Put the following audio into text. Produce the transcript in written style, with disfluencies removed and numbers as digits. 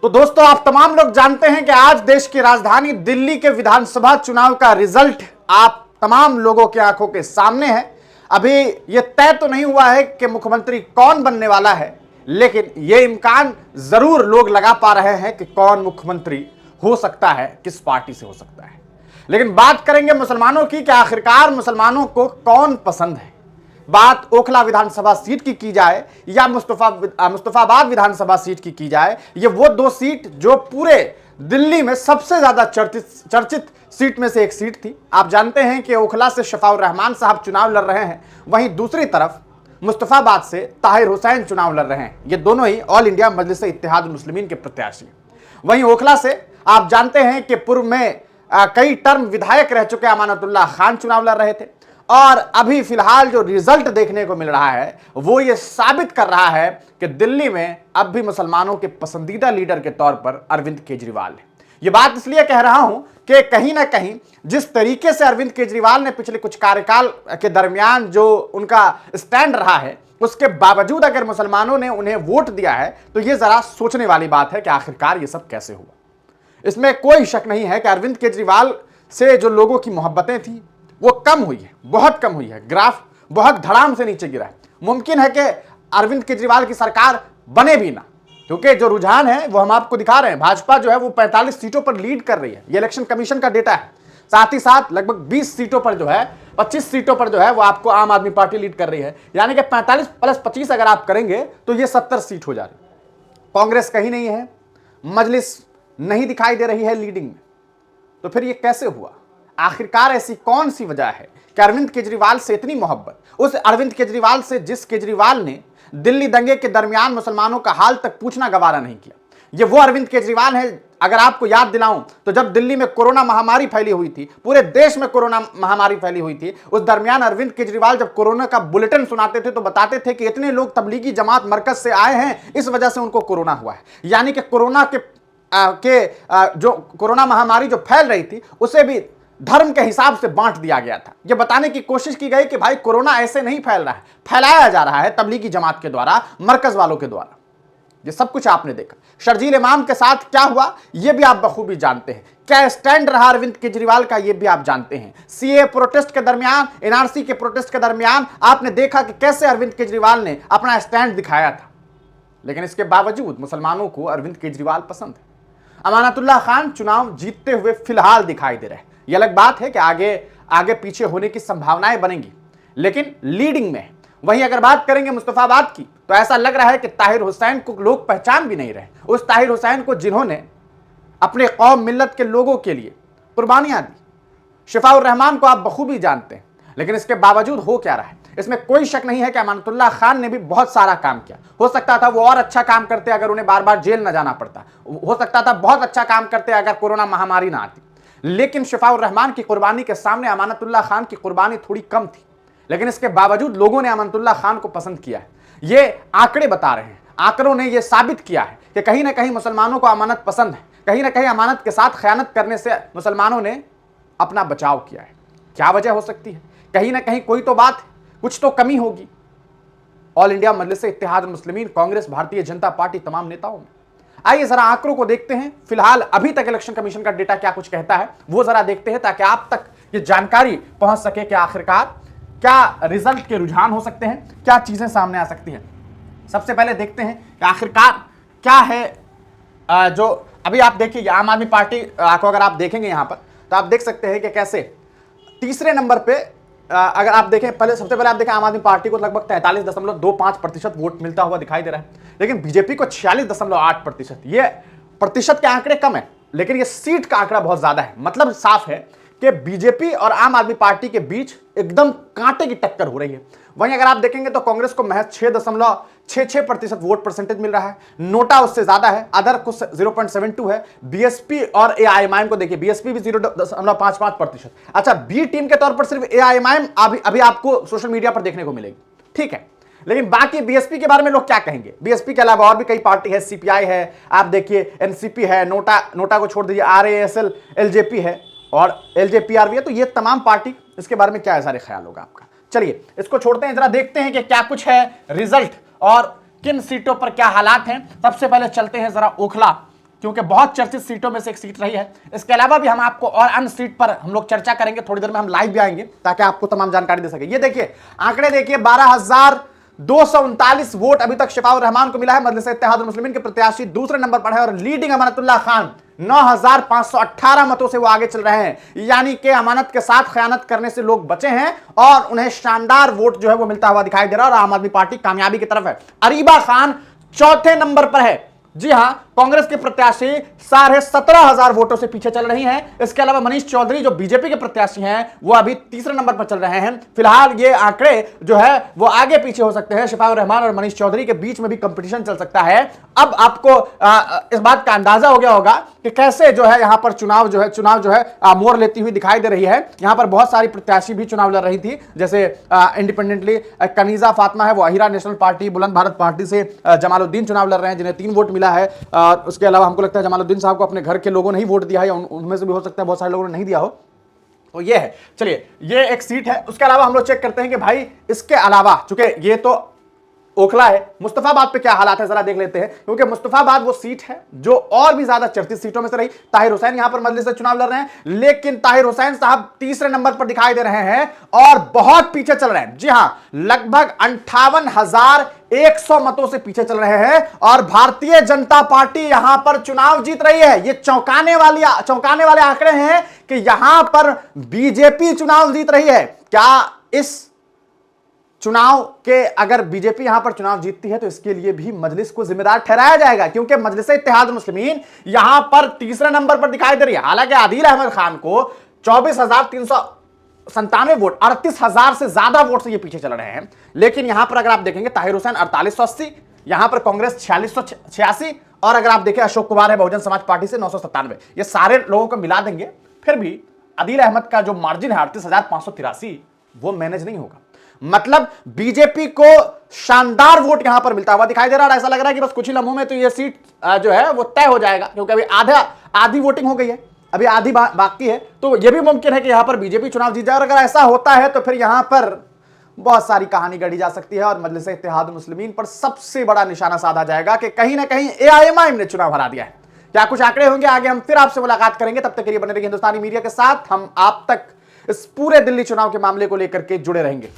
तो दोस्तों, आप तमाम लोग जानते हैं कि आज देश की राजधानी दिल्ली के विधानसभा चुनाव का रिजल्ट आप तमाम लोगों की आंखों के सामने है। अभी यह तय तो नहीं हुआ है कि मुख्यमंत्री कौन बनने वाला है, लेकिन यह इम्कान जरूर लोग लगा पा रहे हैं कि कौन मुख्यमंत्री हो सकता है, किस पार्टी से हो सकता है। लेकिन बात करेंगे मुसलमानों की कि आखिरकार मुसलमानों को कौन पसंद है। बात ओखला विधानसभा सीट की जाए या मुस्तफाबाद विधानसभा सीट की जाए, ये वो दो सीट जो पूरे दिल्ली में सबसे ज्यादा चर्चित सीट में से एक सीट थी। आप जानते हैं कि ओखला से शफाउर रहमान साहब चुनाव लड़ रहे हैं, वहीं दूसरी तरफ मुस्तफाबाद से ताहिर हुसैन चुनाव लड़ रहे हैं। ये दोनों ही ऑल इंडिया मजलिस इत्तेहाद मुस्लिमीन के प्रत्याशी हैं। वहीं ओखला से आप जानते हैं कि पूर्व में कई टर्म विधायक रह चुके अमानतुल्लाह खान चुनाव लड़ रहे थे, और अभी फिलहाल जो रिजल्ट देखने को मिल रहा है वो ये साबित कर रहा है कि दिल्ली में अब भी मुसलमानों के पसंदीदा लीडर के तौर पर अरविंद केजरीवाल है। ये बात इसलिए कह रहा हूं कि कहीं ना कहीं जिस तरीके से अरविंद केजरीवाल ने पिछले कुछ कार्यकाल के दरमियान जो उनका स्टैंड रहा है, उसके बावजूद अगर मुसलमानों ने उन्हें वोट दिया है तो ये जरा सोचने वाली बात है कि आखिरकार ये सब कैसे हुआ। इसमें कोई शक नहीं है कि अरविंद केजरीवाल से जो लोगों की मोहब्बतें थी वो कम हुई है, बहुत कम हुई है। ग्राफ बहुत धड़ाम से नीचे गिरा है। मुमकिन है कि अरविंद केजरीवाल की सरकार बने भी ना, क्योंकि जो रुझान है वो हम आपको दिखा रहे हैं। भाजपा जो है वो 45 सीटों पर लीड कर रही है, ये इलेक्शन कमीशन का डेटा है। साथ ही साथ लगभग 20 सीटों पर जो है, 25 सीटों पर जो है वो आपको आम आदमी पार्टी लीड कर रही है। यानी कि 45 प्लस 25 अगर आप करेंगे तो ये 70 सीट हो जा रही है। कांग्रेस कहीं नहीं है, मजलिस नहीं दिखाई दे रही है लीडिंग में। तो फिर ये कैसे हुआ? आखिरकार ऐसी कौन सी वजह है कि अरविंद केजरीवाल से इतनी मोहब्बत, उस अरविंद केजरीवाल से जिस केजरीवाल ने दिल्ली दंगे के दरमियान मुसलमानों का हाल तक पूछना गवारा नहीं किया। ये वो अरविंद केजरीवाल है, अगर आपको याद दिलाऊं तो जब दिल्ली में कोरोना महामारी फैली हुई थी, पूरे देश में कोरोना महामारी फैली हुई थी, उस दरमियान अरविंद केजरीवाल जब कोरोना का बुलेटिन सुनाते थे तो बताते थे कि इतने लोग तबलीगी जमात मरकज से आए हैं, इस वजह से उनको कोरोना हुआ है। यानी कि कोरोना जो कोरोना महामारी जो फैल रही थी उसे भी धर्म के हिसाब से बांट दिया गया था। यह बताने की कोशिश की गई कि भाई कोरोना ऐसे नहीं फैल रहा है, फैलाया जा रहा है तबलीगी जमात के द्वारा, मरकज वालों के द्वारा। ये सब कुछ आपने देखा। शर्जील इमाम के साथ क्या हुआ यह भी आप बखूबी जानते हैं। क्या स्टैंड रहा अरविंद केजरीवाल का यह भी आप जानते हैं। सीए प्रोटेस्ट के दरमियान, एनआरसी के प्रोटेस्ट के दरमियान आपने देखा कि कैसे अरविंद केजरीवाल ने अपना स्टैंड दिखाया था। लेकिन इसके बावजूद मुसलमानों को अरविंद केजरीवाल पसंद है। अमानतुल्लाह खान चुनाव जीतते हुए फिलहाल दिखाई दे रहे हैं। यह अलग बात है कि आगे पीछे होने की संभावनाएं बनेंगी, लेकिन लीडिंग में है। वहीं अगर बात करेंगे मुस्तफाबाद की तो ऐसा लग रहा है कि ताहिर हुसैन को लोग पहचान भी नहीं रहे। उस ताहिर हुसैन को जिन्होंने अपने कौम मिल्लत के लोगों के लिए कुर्बानियां दी। शफाउर रहमान को आप बखूबी जानते हैं, लेकिन इसके बावजूद हो क्या रहा है, इसमें कोई शक नहीं है कि अमानतुल्लाह खान ने भी बहुत सारा काम किया। हो सकता था वो और अच्छा काम करते अगर उन्हें बार बार जेल न जाना पड़ता। हो सकता था बहुत अच्छा काम करते अगर कोरोना महामारी ना आती। लेकिन शफाउर रहमान की कुर्बानी के सामने अमानतुल्लाह खान की कुर्बानी थोड़ी कम थी। लेकिन इसके बावजूद लोगों ने अमानतुल्लाह खान को पसंद किया है। ये आंकड़े बता रहे हैं, आंकड़ों ने यह साबित किया है कि कहीं ना कहीं मुसलमानों को अमानत पसंद है। कहीं ना कहीं अमानत के साथ खयानत करने से मुसलमानों ने अपना बचाव किया है। क्या वजह हो सकती है? कहीं ना कहीं कोई तो बात है, कुछ तो कमी होगी। ऑल इंडिया मजलिस इत्तेहाद मुस्लिमीन, कांग्रेस, भारतीय जनता पार्टी, तमाम नेताओं में। आइए जरा आंकड़ों को देखते हैं। फिलहाल अभी तक इलेक्शन कमीशन का डेटा क्या कुछ कहता है वो जरा देखते हैं, ताकि आप तक ये जानकारी पहुंच सके कि आखिरकार क्या रिजल्ट के रुझान हो सकते हैं, क्या चीजें सामने आ सकती हैं। सबसे पहले देखते हैं कि आखिरकार क्या है। जो अभी आप देखिए आम आदमी पार्टी को अगर आप देखेंगे यहां पर तो आप देख सकते हैं कि कैसे तीसरे नंबर पे अगर आप देखें, सबसे पहले आप देखें आम आदमी पार्टी को लगभग 43.25% वोट मिलता हुआ दिखाई दे रहा है, लेकिन बीजेपी को 46.8%। ये प्रतिशत के आंकड़े कम है, लेकिन ये सीट का आंकड़ा बहुत ज्यादा है। मतलब साफ है कि बीजेपी और आम आदमी पार्टी के बीच एकदम कांटे की टक्कर हो रही है। वहीं अगर आप देखेंगे तो कांग्रेस को महज 6.66% वोट परसेंटेज मिल रहा है। नोटा उससे ज्यादा है, अदर कुछ 0.72 है। बीएसपी और एआईएमआईएम को देखिए, बीएसपी भी 0.55%। अच्छा, बी टीम के तौर पर सिर्फ एआईएमआईएम अभी आपको सोशल मीडिया पर देखने को मिलेगी, ठीक है। लेकिन बाकी बीएसपी के बारे में लोग क्या कहेंगे? बीएसपी के अलावा और भी कई पार्टी है, सीपीआई है, आप देखिए एनसीपी है, नोटा को छोड़ दीजिए, आरएएसएल, एलजेपी है और एलजेपीआर है। तो ये तमाम पार्टी, इसके बारे में क्या सारे ख्याल होगा आपका? चलिए इसको छोड़ते हैं, जरा देखते हैं कि क्या कुछ है रिजल्ट और किन सीटों पर क्या हालात हैं। सबसे पहले चलते हैं जरा ओखला क्योंकि बहुत चर्चित सीटों में से एक सीट रही है। इसके अलावा भी हम आपको और अन्य सीट पर हम लोग चर्चा करेंगे, थोड़ी देर में हम लाइव भी आएंगे ताकि आपको तमाम जानकारी दे सके। ये देखिए आंकड़े देखिए, 12,239 वोट अभी तक शफाउर रहमान को मिला है। मजलिस इत्तेहादुल मुस्लिमीन के प्रत्याशी दूसरे नंबर पर है और लीडिंग अमानतुल्लाह खान 9,518 मतों से वो आगे चल रहे हैं, यानी कि अमानत के साथ खयानत करने से लोग बचे हैं और उन्हें शानदार वोट जो है वो मिलता हुआ दिखाई दे रहा है और आम आदमी पार्टी कामयाबी की तरफ है। अरीबा खान चौथे नंबर पर है। जी हां, कांग्रेस के प्रत्याशी 17,500 वोटों से पीछे चल रही हैं। इसके अलावा मनीष चौधरी जो बीजेपी के प्रत्याशी हैं वो अभी तीसरे नंबर पर चल रहे हैं। फिलहाल ये आंकड़े जो है वो आगे पीछे हो सकते हैं, शफाउर रहमान और मनीष चौधरी के बीच में भी कंपटीशन चल सकता है। अब आपको इस बात का अंदाजा हो गया होगा कि कैसे जो है यहां पर चुनाव जो है मोड़ लेती हुई दिखाई दे रही है। यहां पर बहुत सारी प्रत्याशी भी चुनाव लड़ रही थी, जैसे इंडिपेंडेंटली कनीजा फातिमा है, वो अहिरा नेशनल पार्टी बुलंद भारत पार्टी से जमालुद्दीन चुनाव लड़ रहे हैं जिन्हें 3 वोट मिला है। उसके अलावा हमको लगता है जमालुद्दीन साहब को अपने घर के लोगों ने ही वोट दिया है, उनमें से भी हो सकता है बहुत सारे लोगों ने नहीं दिया हो। तो ये है, चलिए ये एक सीट है। उसके अलावा हम लोग चेक करते हैं कि भाई इसके अलावा, चूंकि ये तो ओखला है, मुस्तफाबाद पे क्या हालात है जरा देख लेते हैं, क्योंकि मुस्तफाबाद वो सीट है जो और भी ज्यादा चर्चित सीटों में से रही। ताहिर हुसैन यहां पर मजलिस से चुनाव लड़ रहे हैं, लेकिन ताहिर हुसैन साहब तीसरे नंबर पर दिखाई दे रहे हैं और बहुत पीछे चल रहे हैं। जी हां, लगभग 58,100 मतों से पीछे चल रहे हैं और भारतीय जनता पार्टी यहां पर चुनाव जीत रही है। ये चौंकाने वाले आंकड़े हैं कि यहां पर बीजेपी चुनाव जीत रही है। क्या इस चुनाव के अगर बीजेपी यहां पर चुनाव जीतती है तो इसके लिए भी मजलिस को जिम्मेदार ठहराया जाएगा, क्योंकि मजलिस इत्तेहादुल मुस्लिमीन यहां पर तीसरे नंबर पर दिखाई दे रही है। हालांकि आदिल अहमद खान को 24,397 वोट, 38,000 से ज्यादा वोट से ये पीछे चल रहे हैं, लेकिन यहां पर अगर आप देखेंगे ताहिर हुसैन 4880, यहां पर कांग्रेस 4686 और अगर आप देखें अशोक कुमार है बहुजन समाज पार्टी से 997। ये सारे लोगों को मिला देंगे फिर भी आदिल अहमद का जो मार्जिन है 38,583 वो मैनेज नहीं होगा। मतलब बीजेपी को शानदार वोट यहां पर मिलता हुआ दिखाई दे रहा है। ऐसा लग रहा है कि बस कुछ ही लम्हों में तो ये सीट जो है वो तय हो जाएगा, क्योंकि अभी आधी वोटिंग हो गई है, अभी आधी बाकी है। तो यह भी मुमकिन है कि यहां पर बीजेपी चुनाव जीत जाए और अगर ऐसा होता है तो फिर यहां पर बहुत सारी कहानी गढ़ी जा सकती है और मजलिस इत्तेहादुल मुस्लिमीन पर सबसे बड़ा निशाना साधा जाएगा कि कहीं ना कहीं AIMIM ने चुनाव हरा दिया है। क्या कुछ आंकड़े होंगे, आगे हम फिर आपसे मुलाकात करेंगे। तब तक के लिए बने रहिए हिंदुस्तानी मीडिया के साथ। हम आप तक इस पूरे दिल्ली चुनाव के मामले को लेकर के जुड़े रहेंगे।